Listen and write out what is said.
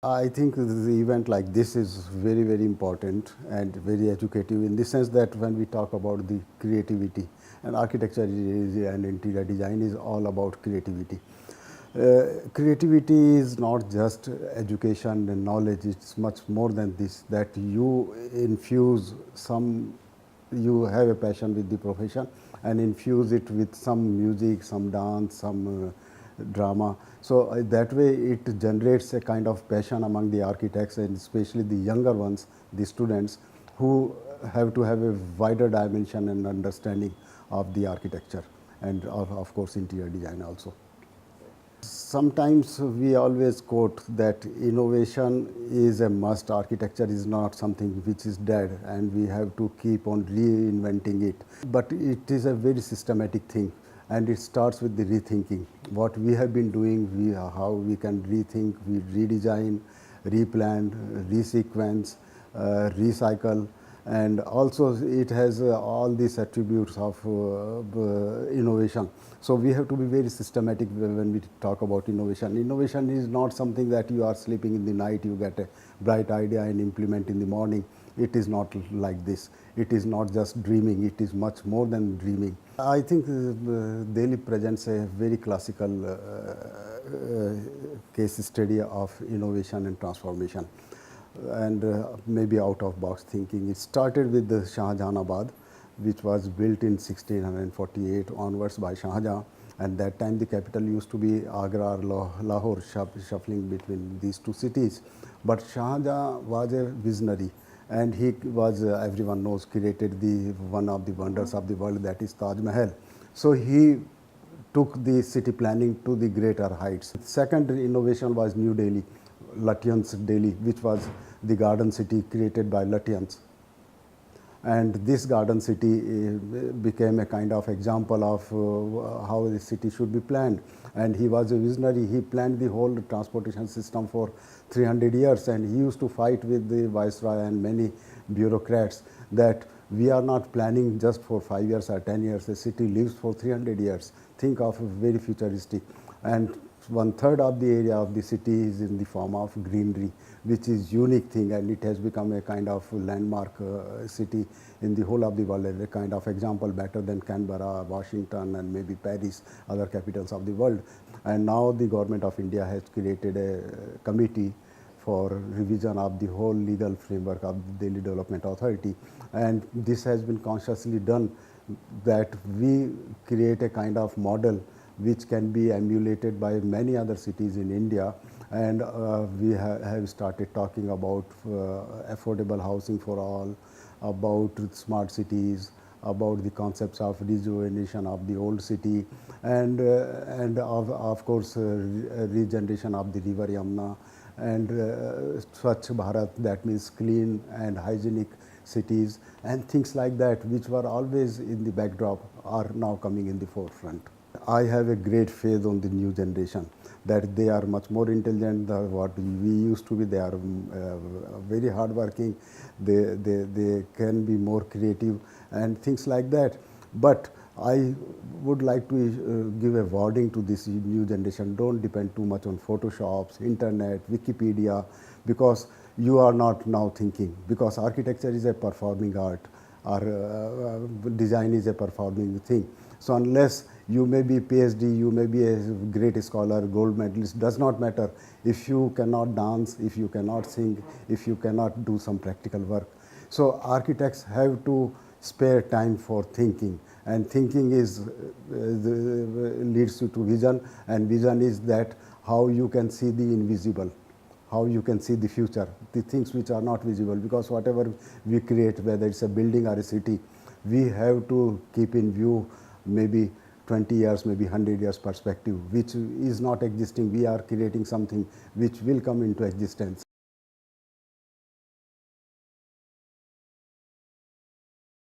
I think the event like this is very, very important and very educative in the sense that when we talk about the creativity, and architecture and interior design is all about creativity. Creativity is not just education and knowledge, it's much more than this, that you infuse some, you have a passion with the profession and infuse it with some music, some dance, some drama. So that way it generates a kind of passion among the architects and especially the younger ones, the students, who have to have a wider dimension and understanding of the architecture and of course interior design also. Sometimes we always quote that innovation is a must. Architecture is not something which is dead and we have to keep on reinventing it. But it is a very systematic thing and it starts with the rethinking. What we have been doing, how we can rethink, we redesign, replan, resequence, recycle, and also it has all these attributes of innovation. So we have to be very systematic when we talk about innovation. Innovation is not something that you are sleeping in the night, you get a bright idea and implement in the morning. It is not like this. It is not just dreaming, it is much more than dreaming. I think Delhi presents a very classical case study of innovation and transformation and maybe out of box thinking. It started with the Shahjahanabad, which was built in 1648 onwards by Shah Jahan, and that time the capital used to be Agra or Lahore, shuffling between these two cities. But Shah Jahan was a visionary and he was, everyone knows, created the one of the wonders of the world, that is Taj Mahal. So he took the city planning to the greater heights. Second innovation was New Delhi, Lutyens Delhi, which was the garden city created by Lutyens. And this garden city became a kind of example of how the city should be planned. And he was a visionary. He planned the whole transportation system for 300 years, and he used to fight with the viceroy and many bureaucrats that we are not planning just for 5 years or 10 years. The city lives for 300 years. Think of very futuristic. And one third of the area of the city is in the form of greenery, which is unique thing, and it has become a kind of landmark city in the whole of the world, a kind of example better than Canberra, Washington, and maybe Paris, other capitals of the world. And now the government of India has created a committee for revision of the whole legal framework of the Delhi Development Authority, and this has been consciously done that we create a kind of model which can be emulated by many other cities in India. And we have started talking about affordable housing for all, about smart cities, about the concepts of rejuvenation of the old city, and of course regeneration of the river Yamuna, and Swachh Bharat, that means clean and hygienic cities, and things like that, which were always in the backdrop, are now coming in the forefront. I have a great faith on the new generation, that they are much more intelligent than what we used to be. They are very hardworking, they can be more creative and things like that. But I would like to give a warning to this new generation: don't depend too much on Photoshops, internet, Wikipedia, because you are not now thinking, because architecture is a performing art, or design is a performing thing. So unless you may be PhD, you may be a great scholar, gold medalist, does not matter. If you cannot dance, if you cannot sing, if you cannot do some practical work. So architects have to spare time for thinking, and thinking is leads you to vision, and vision is that how you can see the invisible, how you can see the future, the things which are not visible, because whatever we create, whether it's a building or a city, we have to keep in view maybe 20 years, maybe 100 years perspective, which is not existing. We are creating something which will come into existence.